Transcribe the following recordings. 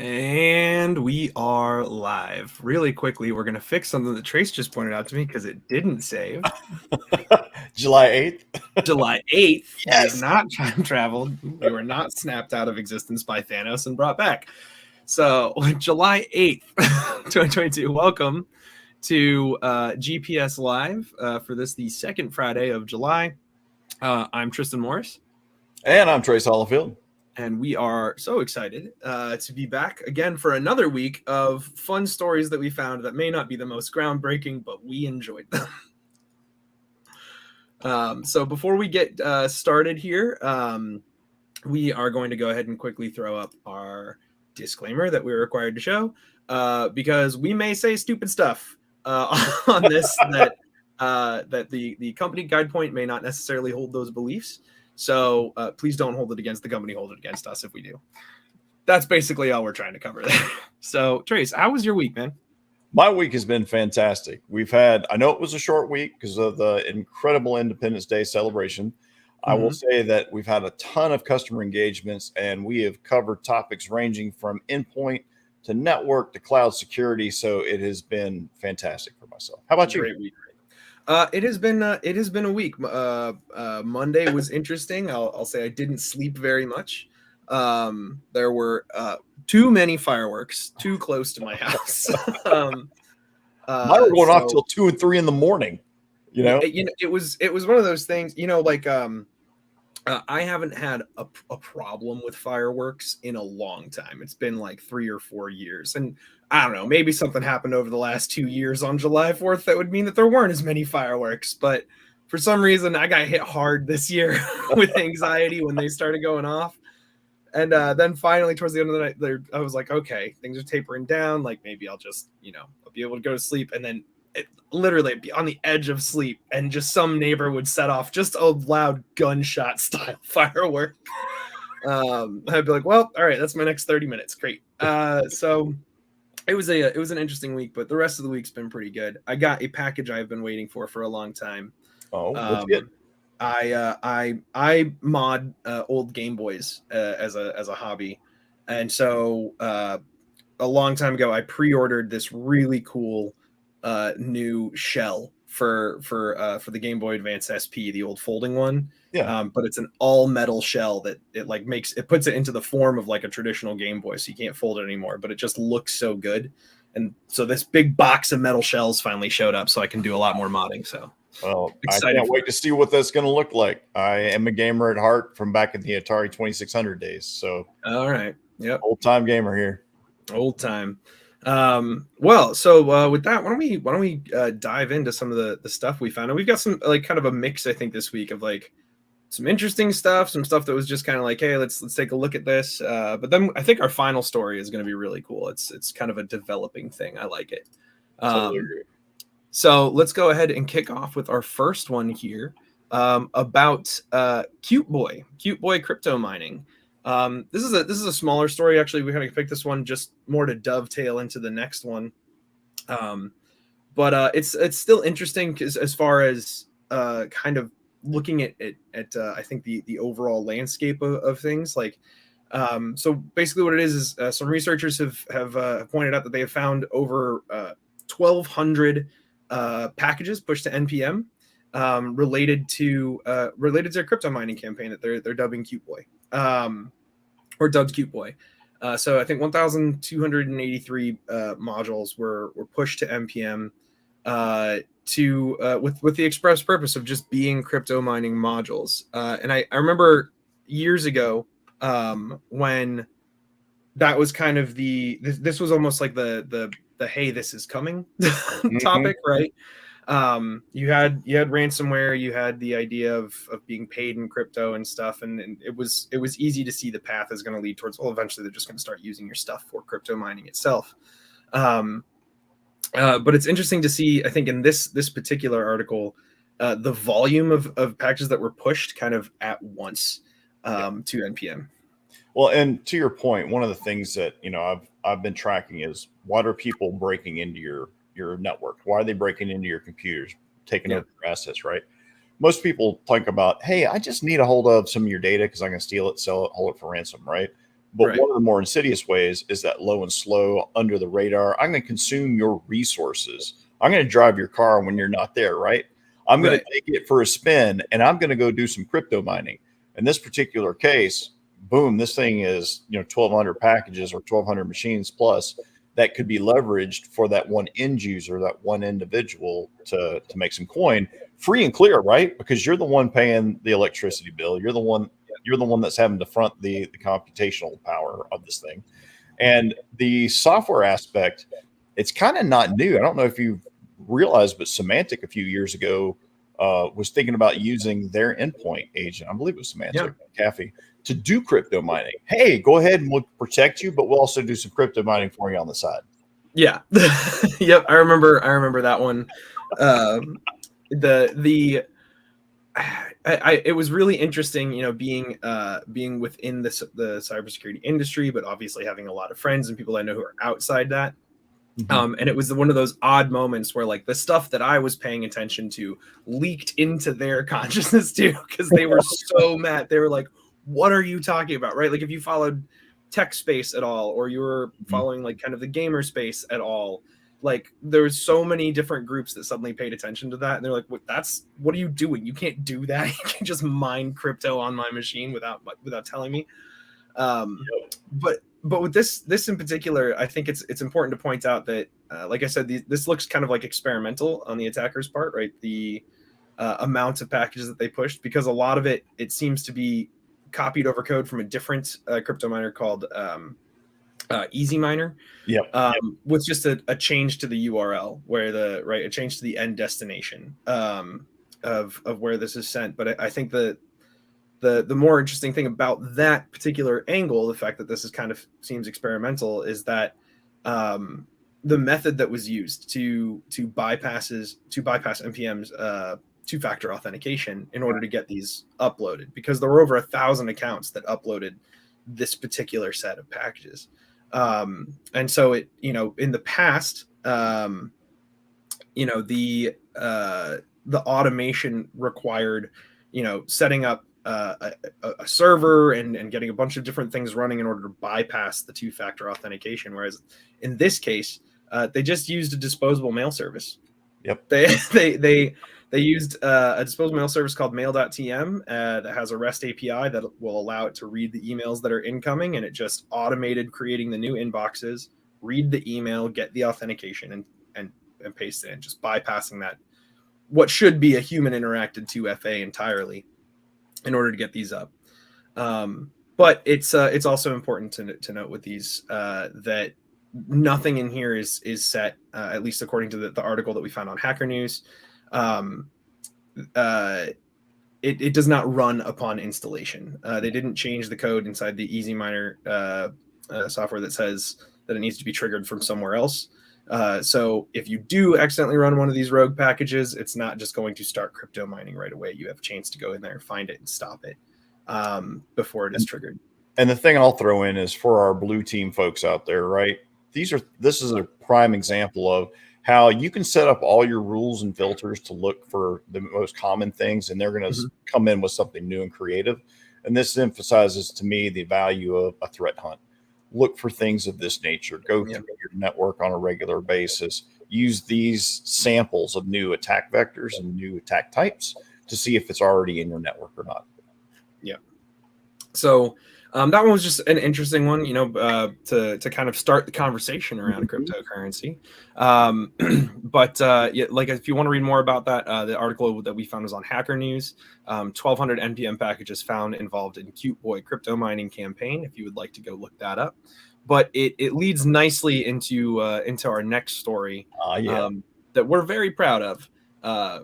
And we are live. Really quickly, we're going to fix something that Trace just pointed out to me because it didn't save. July 8th. July 8th, we have Yes. not time traveled. We were not snapped out of existence by Thanos and brought back. So, July 8th, 2022, welcome to GPS Live for this, the second Friday of July. I'm Tristan Morris. And I'm Trace Hollifield. And we are so excited to be back again for another week of fun stories that we found that may not be the most groundbreaking, but we enjoyed them. So before we get started here, we are going to go ahead and quickly throw up our disclaimer that we're required to show because we may say stupid stuff on this that the company Guide Point may not necessarily hold those beliefs. So please don't hold it against the company, hold it against us if we do. That's basically all we're trying to cover there. So, Trace, how was your week, man? My week has been fantastic. I know it was a short week because of the incredible Independence Day celebration. I will say that we've had a ton of customer engagements, and we have covered topics ranging from endpoint to network to cloud security. So it has been fantastic for myself. How about you? Great week. It has been a week. Monday was interesting. I'll say I didn't sleep very much. There were too many fireworks too close to my house. Mine were going off till 2 and 3 in the morning. It was one of those things. I haven't had a problem with fireworks in a long time. It's been like 3 or 4 years, and I don't know, maybe something happened over the last 2 years on July 4th that would mean that there weren't as many fireworks. But for some reason, I got hit hard this year with anxiety when they started going off. And then finally, towards the end of the night, I was like, okay, things are tapering down. Like maybe I'll just, I'll be able to go to sleep. And then literally be on the edge of sleep, and just some neighbor would set off just a loud gunshot style firework. I'd be like, well, all right, that's my next 30 minutes. Great. So it was an interesting week, but the rest of the week's been pretty good. I got a package I've been waiting for a long time. Oh, what's good? I mod old Game Boys as a hobby, and so a long time ago I pre-ordered this really cool new shell for the Game Boy Advance SP, the old folding one. Yeah. But it's an all metal shell that it puts it into the form of like a traditional Game Boy, so you can't fold it anymore, but it just looks so good. And so this big box of metal shells finally showed up, so I can do a lot more modding. So well, I can't wait to see what that's going to look like. I am a gamer at heart from back in the Atari 2600 days. So all right. Yep. Old time gamer here. Old time. Well, so with that, why don't we dive into some of the stuff we found? And we've got some like kind of a mix, I think, this week of like some interesting stuff, some stuff that was just kind of like, hey, let's take a look at this. But then I think our final story is going to be really cool. It's kind of a developing thing. I like it. Totally agree. So let's go ahead and kick off with our first one here about Cute Boy crypto mining. This is a smaller story. Actually, we kind of picked this one just more to dovetail into the next one. But it's still interesting because as far as kind of looking at I think the overall landscape of things, like so basically what it is some researchers have pointed out that they have found over 1,200 packages pushed to NPM related to their crypto mining campaign that they're dubbing Cute Boy. Or dubbed Cute Boy. So I think 1,283 modules were pushed to NPM with the express purpose of just being crypto mining modules. And I remember years ago when that was kind of this was almost like the hey, this is coming topic, right? You had ransomware, you had the idea of being paid in crypto and stuff, and it was easy to see the path is going to lead towards, well, eventually they're just going to start using your stuff for crypto mining itself. But it's interesting to see, I think in this particular article, the volume of packages that were pushed kind of at once to NPM. Well, and to your point, one of the things that I've been tracking is what are people breaking into your network? Why are they breaking into your computers, taking over your assets, right? Most people think about, hey, I just need a hold of some of your data because I can steal it, sell it, hold it for ransom, right? But one of the more insidious ways is that low and slow, under the radar. I'm going to consume your resources. I'm going to drive your car when you're not there, right? I'm going to take it for a spin, and I'm going to go do some crypto mining. In this particular case, boom, this thing is 1,200 packages or 1,200 machines plus that could be leveraged for that one end user, that one individual to make some coin, free and clear, right? Because you're the one paying the electricity bill. You're the one that's having to front the computational power of this thing. And the software aspect, it's kind of not new. I don't know if you've realized, but Symantec a few years ago was thinking about using their endpoint agent. I believe it was Symantec, Cafe, to do crypto mining. Hey, go ahead and we'll protect you, but we'll also do some crypto mining for you on the side. Yeah. Yep. I remember that one. It was really interesting, being within the cybersecurity industry, but obviously having a lot of friends and people I know who are outside that. And it was one of those odd moments where like the stuff that I was paying attention to leaked into their consciousness too, because they were so mad. They were like, what are you talking about? Right. Like if you followed tech space at all, or you were following like kind of the gamer space at all, like there's so many different groups that suddenly paid attention to that. And they're like, what are you doing? You can't do that. You can't just mine crypto on my machine without telling me. But with this in particular, I think it's important to point out that, like I said, this looks kind of like experimental on the attacker's part, right? The amount of packages that they pushed, because a lot of it seems to be copied over code from a different crypto miner called Easy Miner. With just a change to the URL, where a change to the end destination of where this is sent. But I think the more interesting thing about that particular angle, the fact that this is kind of seems experimental, is that the method that was used to bypass NPM's two-factor authentication in order to get these uploaded, because there were over 1,000 accounts that uploaded this particular set of packages. And so it, in the past, the automation required, setting up a server and getting a bunch of different things running in order to bypass the two-factor authentication. Whereas in this case, they just used a disposable mail service. They used a disposable mail service called mail.tm that has a REST API that will allow it to read the emails that are incoming, and it just automated creating the new inboxes, read the email, get the authentication, and paste it in, just bypassing that what should be a human interacted 2FA entirely in order to get these up. But it's also important to note with these that nothing in here is set, at least according to the article that we found on Hacker News. It does not run upon installation. They didn't change the code inside the Easy Miner software that says that it needs to be triggered from somewhere else. So if you do accidentally run one of these rogue packages, it's not just going to start crypto mining right away. You have a chance to go in there, find it, and stop it before it is triggered. And the thing I'll throw in is for our blue team folks out there, right? This is a prime example of how you can set up all your rules and filters to look for the most common things, and they're going to come in with something new and creative. And this emphasizes to me the value of a threat hunt. Look for things of this nature. Go through your network on a regular basis. Use these samples of new attack vectors and new attack types to see if it's already in your network or not. Yeah. So that one was just an interesting one, to kind of start the conversation around cryptocurrency. But like if you want to read more about that, the article that we found was on Hacker News. 1,200 NPM packages found involved in Cute Boy crypto mining campaign, if you would like to go look that up. But it leads nicely into our next story that we're very proud of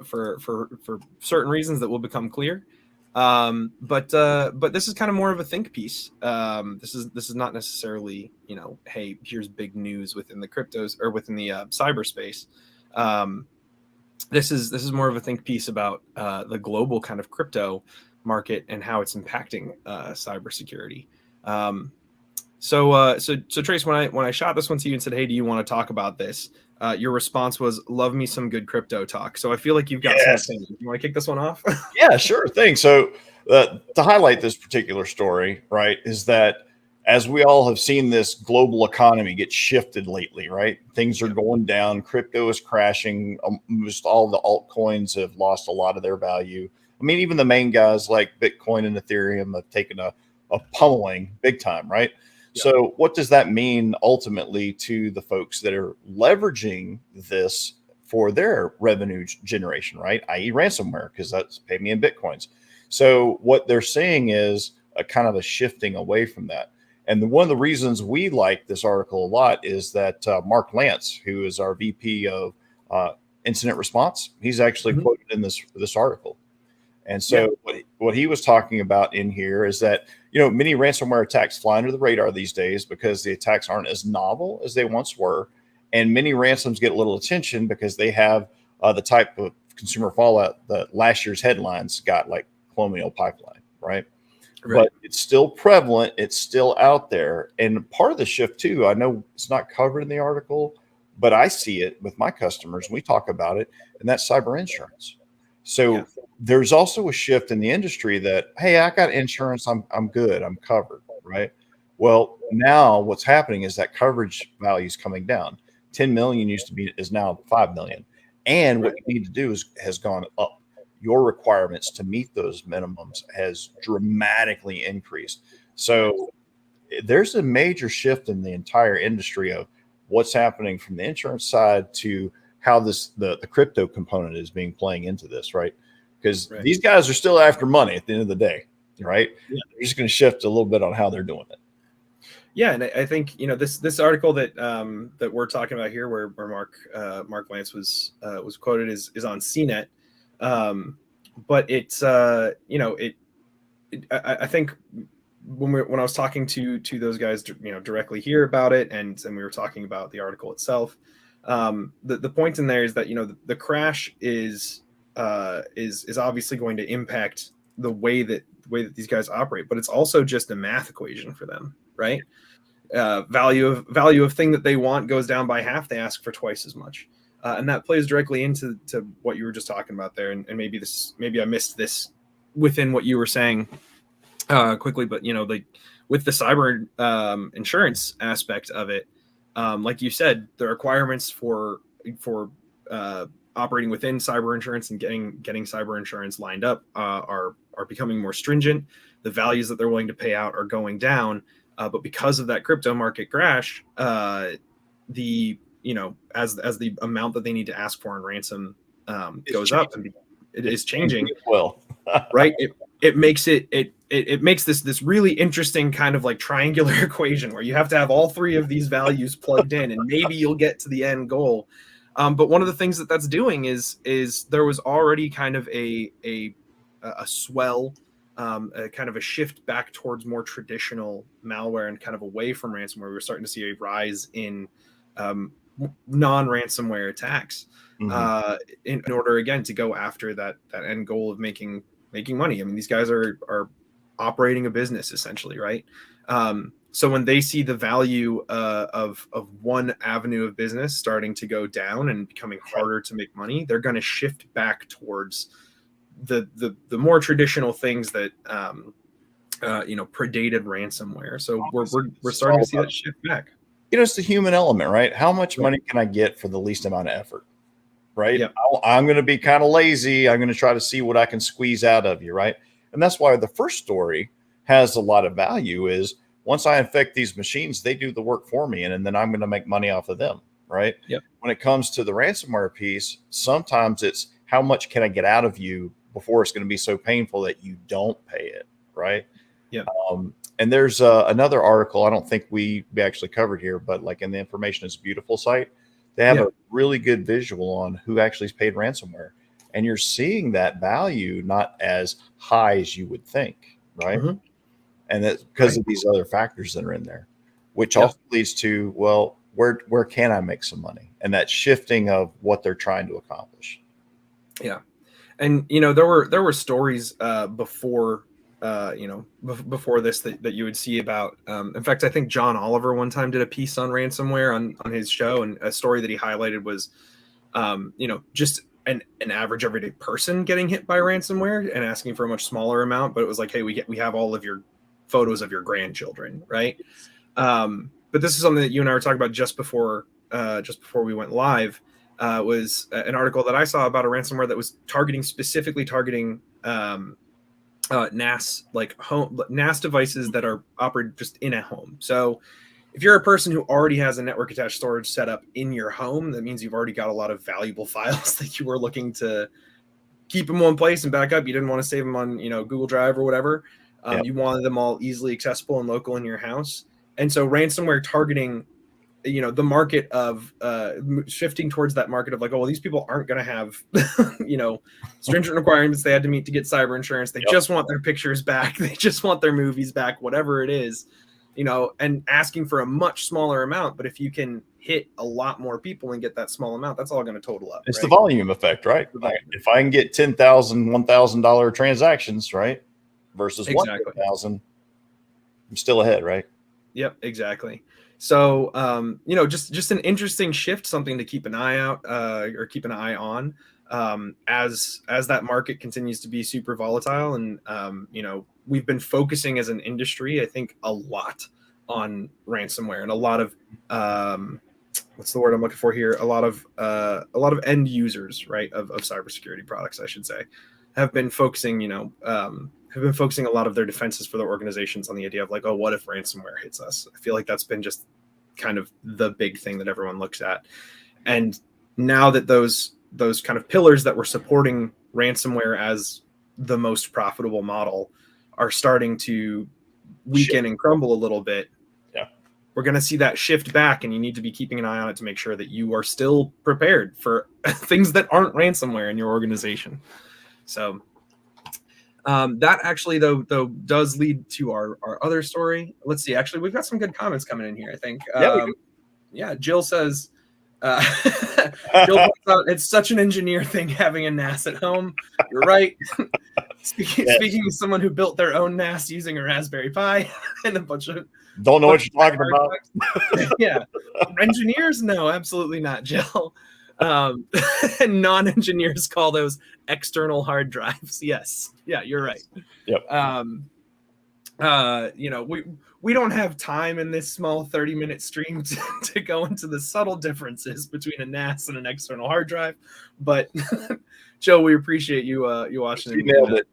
for certain reasons that will become clear. But this is kind of more of a think piece. This is not necessarily, hey, here's big news within the cryptos or within the cyberspace. This is more of a think piece about the global kind of crypto market and how it's impacting cybersecurity. So Trace, when I shot this one to you and said, hey, do you want to talk about this? Your response was, love me some good crypto talk. So I feel like you've got something. You want to kick this one off? Yeah, sure thing. So to highlight this particular story, right, is that as we all have seen this global economy get shifted lately, right? Things are Yep. going down. Crypto is crashing. Almost all the altcoins have lost a lot of their value. I mean, even the main guys like Bitcoin and Ethereum have taken a pummeling big time, right? Yep. So, what does that mean ultimately to the folks that are leveraging this for their revenue generation, right? I.e., ransomware, because that's pay me in Bitcoins. So, what they're seeing is a kind of a shifting away from that. And one of the reasons we like this article a lot is that Mark Lance, who is our VP of incident response, he's actually Mhm. quoted in this article. And Yeah. so what he was talking about in here is that, many ransomware attacks fly under the radar these days because the attacks aren't as novel as they once were. And many ransoms get little attention because they have the type of consumer fallout that last year's headlines got, like Colonial Pipeline, right? Right. But it's still prevalent. It's still out there. And part of the shift, too, I know it's not covered in the article, but I see it with my customers. We talk about it, and that's cyber insurance. Yeah. So there's also a shift in the industry that, hey, I got insurance. I'm good. I'm covered. Right. Well, now what's happening is that coverage value is coming down. 10 million is now 5 million. And what Right. you need to do has gone up. Your requirements to meet those minimums has dramatically increased. So there's a major shift in the entire industry of what's happening from the insurance side to how the crypto component is being playing into this, right? Because Right. these guys are still after money at the end of the day, right? Yeah. They're just going to shift a little bit on how they're doing it. Yeah, and I think this article that we're talking about here, where Mark Lance was quoted, is on CNET, but it's I think when I was talking to those guys, directly here about it, and we were talking about the article itself, the point in there is that the crash is obviously going to impact the way that these guys operate, but it's also just a math equation for them, right? Value of thing that they want goes down by half. They ask for twice as much, and that plays directly into what you were just talking about there. And maybe I missed this within what you were saying quickly, but like with the cyber insurance aspect of it, like you said, the requirements for operating within cyber insurance and getting cyber insurance lined up are becoming more stringent. The values that they're willing to pay out are going down, but because of that crypto market crash, the as the amount that they need to ask for in ransom goes up, and it is changing. Well, Right, it makes it makes this really interesting kind of like triangular equation where you have to have all three of these values plugged in, and maybe you'll get to the end goal. But one of the things that's doing is there was already kind of a swell, a kind of a shift back towards more traditional malware and kind of away from ransomware. We were starting to see a rise in non-ransomware attacks, in order again to go after that end goal of making money. I mean, these guys are operating a business essentially, right? So when they see the value of one avenue of business starting to go down and becoming harder to make money, they're going to shift back towards the more traditional things that predated ransomware. So we're starting to see that shift back. it's the human element, right? How much Right. money can I get for the least amount of effort? Right? Yep. I'm going to be kind of lazy. I'm going to try to see what I can squeeze out of you, right? And that's why the first story has a lot of value is once I infect these machines, they do the work for me, and then I'm going to make money off of them, right? Yep. When it comes to the ransomware piece, sometimes it's how much can I get out of you before it's going to be so painful that you don't pay it, right? Yep. And there's another article I don't think we actually covered here, but like in the Information is Beautiful site, they have Yeah. a really good visual on who actually is paid ransomware. And you're seeing that value not as high as you would think, right? Mhm. And that's because Right. of these other factors that are in there, which Yep. also leads to, well, where can I make some money? And that shifting of what they're trying to accomplish. Yeah. And there were stories before before this that you would see about. In fact, I think John Oliver one time did a piece on ransomware on his show, and a story that he highlighted was just an average everyday person getting hit by ransomware and asking for a much smaller amount, but it was like, hey, we have all of your photos of your grandchildren, right? But this is something that you and I were talking about just before we went live. Was an article that I saw about a ransomware that was specifically targeting NAS, like home NAS devices that are operated just in a home. So if you're a person who already has a network attached storage set up in your home, that means you've already got a lot of valuable files that you were looking to keep in one place and back up. You didn't want to save them on, Google Drive or whatever. You wanted them all easily accessible and local in your house. And so ransomware targeting, the market of shifting towards that market of like, oh, well, these people aren't going to have, stringent requirements they had to meet to get cyber insurance. They just want their pictures back. They just want their movies back, whatever it is, and asking for a much smaller amount. But if you can hit a lot more people and get that small amount, that's all going to total up. It's the volume effect, right? If I can get 10,000, $1,000 transactions, right, versus 1,000, I'm still ahead, right? Yep, exactly. So, just an interesting shift, something to keep an eye out or keep an eye on as that market continues to be super volatile. And, we've been focusing as an industry, I think, a lot on ransomware and a lot of what's the word I'm looking for here? A lot of end users, right, of cybersecurity products, I should say, have been focusing, a lot of their defenses for their organizations on the idea of like, oh, what if ransomware hits us? I feel like that's been just kind of the big thing that everyone looks at. And now that those kind of pillars that were supporting ransomware as the most profitable model are starting to weaken and crumble a little bit, we're going to see that shift back, and you need to be keeping an eye on it to make sure that you are still prepared for things that aren't ransomware in your organization. So that actually, though, does lead to our other story. Let's see. Actually, we've got some good comments coming in here, I think. Jill says, Jill points out, it's such an engineer thing having a NAS at home. You're right. Speaking of someone who built their own NAS using a Raspberry Pi and a bunch of... Don't know what you're talking about. Yeah. Engineers? No, absolutely not, Jill. Non-engineers call those external hard drives. Yes. Yeah, you're right. Yep. We don't have time in this small 30-minute stream to go into the subtle differences between a NAS and an external hard drive, but Joe, we appreciate you watching. You nailed it.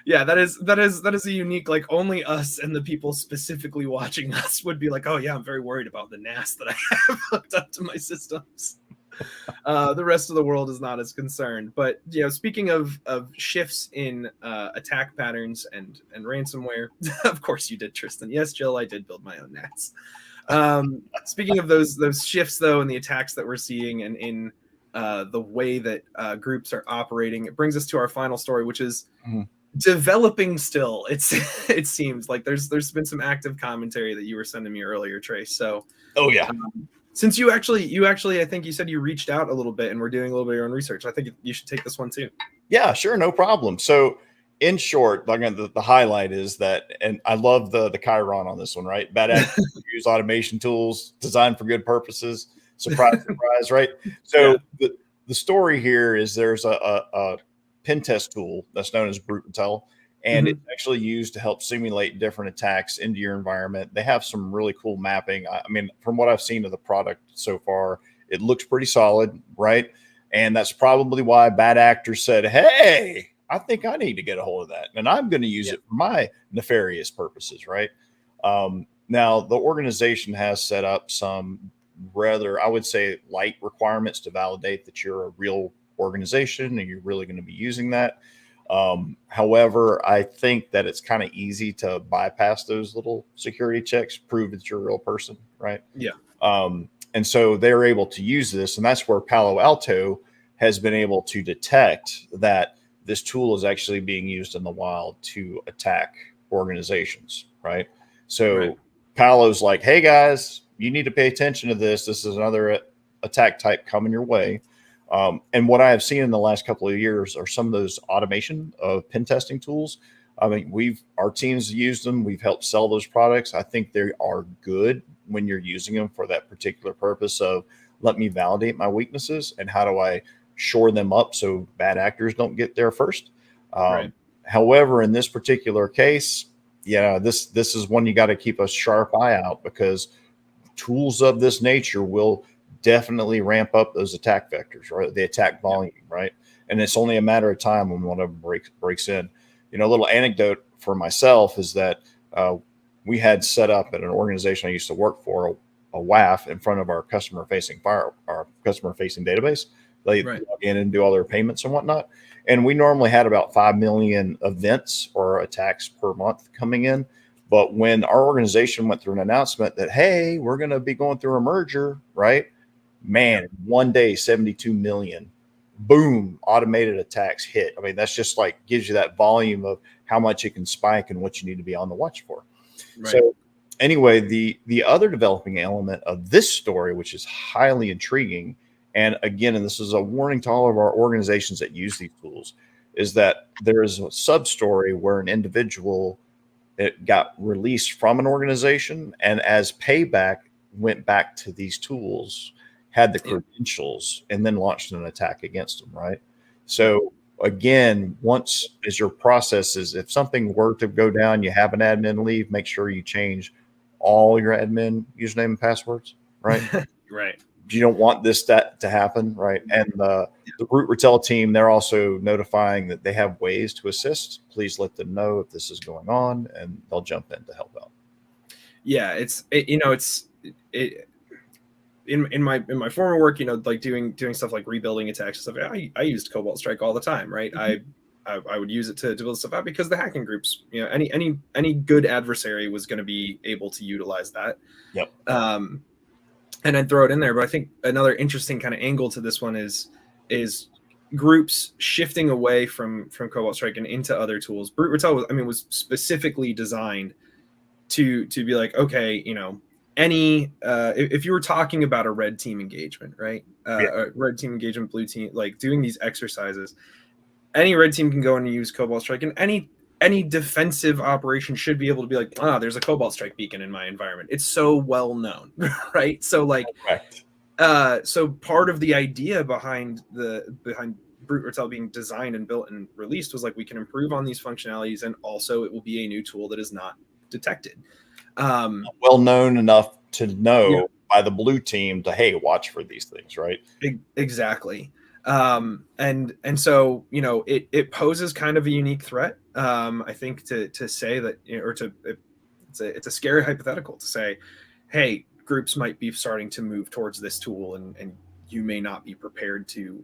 Yeah, that is a unique, like, only us and the people specifically watching us would be like, oh yeah, I'm very worried about the NAS that I have hooked up to my systems. The rest of the world is not as concerned. But speaking of shifts in attack patterns and ransomware, of course you did, Tristan. Yes, Jill, I did build my own NAS. Speaking of those shifts, though, and the attacks that we're seeing, and in the way that groups are operating, it brings us to our final story, which is developing still. It seems like there's been some active commentary that you were sending me earlier, Trace. So since you actually I think you said you reached out a little bit and we're doing a little bit of your own research, I think you should take this one too. Yeah, sure, no problem. So in short, like the highlight is that, and I love the Chiron on this one, right? Bad actors use automation tools designed for good purposes. Surprise, surprise, right? So the story here is there's a pen test tool that's known as Brute Intel, and it's actually used to help simulate different attacks into your environment. They have some really cool mapping. I mean, from what I've seen of the product so far, it looks pretty solid, right? And that's probably why bad actors said, hey, I think I need to get a hold of that, and I'm going to use it for my nefarious purposes, right? Now, the organization has set up some rather, I would say, light requirements to validate that you're a real organization and you're really going to be using that. However, I think that it's kind of easy to bypass those little security checks, prove that you're a real person, right? Yeah. And so they're able to use this, and that's where Palo Alto has been able to detect that this tool is actually being used in the wild to attack organizations, right? So Palo's like, hey guys, you need to pay attention to this. This is another attack type coming your way. And what I have seen in the last couple of years are some of those automation of pen testing tools. I mean, our teams used them. We've helped sell those products. I think they are good when you're using them for that particular purpose of, let me validate my weaknesses and how do I shore them up so bad actors don't get there first. However, in this particular case, this is one you got to keep a sharp eye out, because tools of this nature will definitely ramp up those attack vectors, right? The attack volume, right? And it's only a matter of time when one of them breaks in. A little anecdote for myself is that we had set up at an organization I used to work for a WAF in front of our customer facing database. They log in and do all their payments and whatnot. And we normally had about 5 million events or attacks per month coming in. But when our organization went through an announcement that, hey, we're going to be going through a merger, right? Man, one day, 72 million, boom, automated attacks hit. I mean, that's just like gives you that volume of how much it can spike and what you need to be on the watch for. Right. So anyway, the other developing element of this story, which is highly intriguing, and again, and this is a warning to all of our organizations that use these tools, is that there is a sub-story where an individual it got released from an organization, and as payback went back to these tools, had the credentials, and then launched an attack against them, right? So again, once as your process is, if something were to go down, you have an admin leave, make sure you change all your admin username and passwords, right? Right. You don't want that to happen, right? And the Root Retell team, they're also notifying that they have ways to assist. Please let them know if this is going on, and they'll jump in to help out. Yeah, in my former work, like doing stuff like rebuilding attacks and stuff. I used Cobalt Strike all the time, right? Mm-hmm. I would use it to build stuff out because the hacking groups, any good adversary was going to be able to utilize that. Yep. And I'd throw it in there. But I think another interesting kind of angle to this one is groups shifting away from Cobalt Strike and into other tools. Brute Retell was specifically designed to be like, okay, if you were talking about a red team engagement, right? A red team engagement, blue team, like doing these exercises, any red team can go in and use Cobalt Strike, and any defensive operation should be able to be like, there's a Cobalt Strike beacon in my environment. It's so well known, right? So like, so part of the idea behind Brute Retell being designed and built and released was like, we can improve on these functionalities, and also it will be a new tool that is not detected. Well known enough to know by the blue team to, hey, watch for these things, right? Exactly. And so, it poses kind of a unique threat. I think to say that, it's a scary hypothetical to say, hey, groups might be starting to move towards this tool, and you may not be prepared to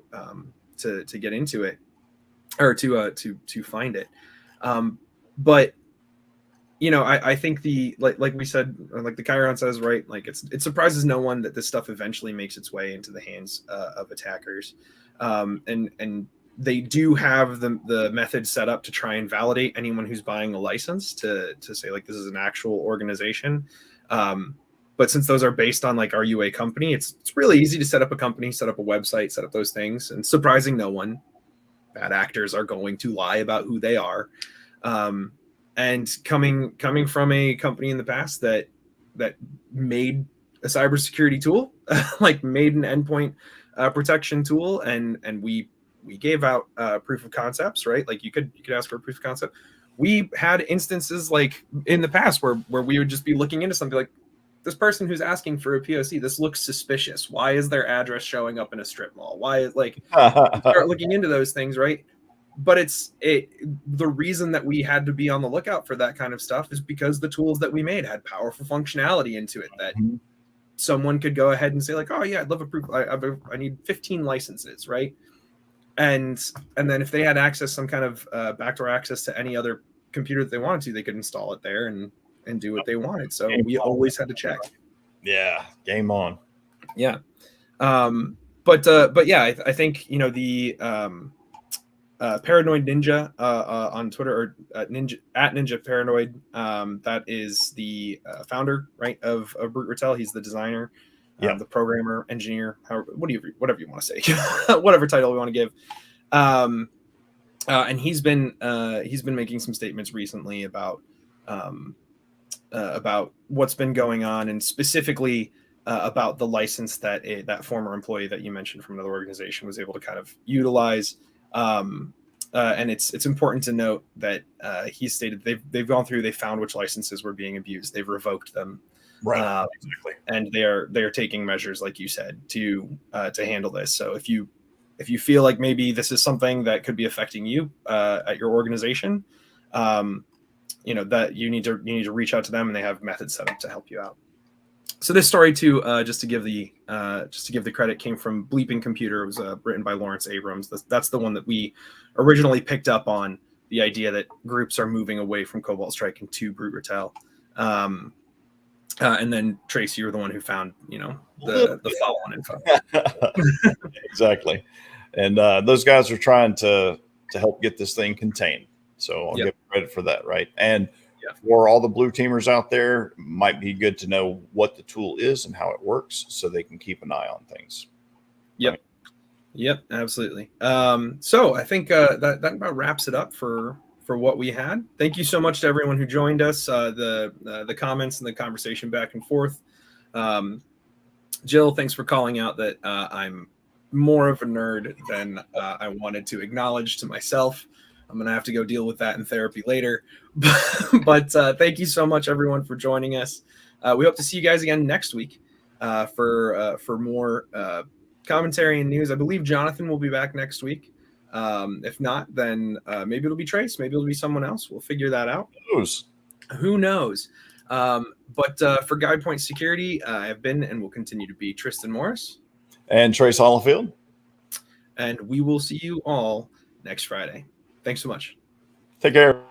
get into it, or to find it. But I think like we said, like the Chiron says, right? Like it surprises no one that this stuff eventually makes its way into the hands of attackers, and they do have the method set up to try and validate anyone who's buying a license to say like this is an actual organization. But since those are based on like, are you a company? It's really easy to set up a company, set up a website, set up those things, and surprising no one, bad actors are going to lie about who they are. And coming from a company in the past that made a cybersecurity tool, like made an endpoint protection tool, and we gave out proof of concepts, right? Like you could ask for a proof of concept. We had instances like in the past where we would just be looking into something like, this person who's asking for a POC, this looks suspicious. Why is their address showing up in a strip mall? Why is like start looking into those things, right? But the reason that we had to be on the lookout for that kind of stuff is because the tools that we made had powerful functionality into it that someone could go ahead and say like, oh yeah, I'd love a proof. I need 15 licenses, right? And then if they had access, some kind of backdoor access to any other computer that they wanted to, they could install it there and do what they wanted. So we always had to check. Yeah, game on. Yeah. But yeah, I think the Paranoid Ninja on Twitter, or Ninja Paranoid. That is the founder, right, of Brute Retell. He's the designer, the programmer, engineer, whatever you want to say, whatever title we want to give. And he's been making some statements recently about what's been going on, and specifically about the license that that former employee that you mentioned from another organization was able to kind of utilize And it's important to note that he stated they've gone through, they found which licenses were being abused, they've revoked them, Right. Exactly. and they are taking measures, like you said, to handle this. So if you feel like maybe this is something that could be affecting you at your organization, that you need to reach out to them, and they have methods set up to help you out. So this story too, just to give the credit, came from Bleeping Computer. It was written by Lawrence Abrams. That's the one that we originally picked up on, the idea that groups are moving away from Cobalt Strike into Brute Ratel. And then Trace, you were the one who found the follow-on info. Exactly. And those guys are trying to help get this thing contained. So I'll give credit for that, right? And for all the blue teamers out there, might be good to know what the tool is and how it works, so they can keep an eye on things. Yep. Right? Yep, absolutely. So I think that about wraps it up for what we had. Thank you so much to everyone who joined us, the comments and the conversation back and forth. Jill, thanks for calling out that I'm more of a nerd than I wanted to acknowledge to myself. I'm going to have to go deal with that in therapy later. But thank you so much, everyone, for joining us. We hope to see you guys again next week for more commentary and news. I believe Jonathan will be back next week. If not, then maybe it'll be Trace. Maybe it'll be someone else. We'll figure that out. Who knows? But for Guide Point Security, I have been and will continue to be Tristan Morris. And Trace Hollifield. And we will see you all next Friday. Thanks so much. Take care.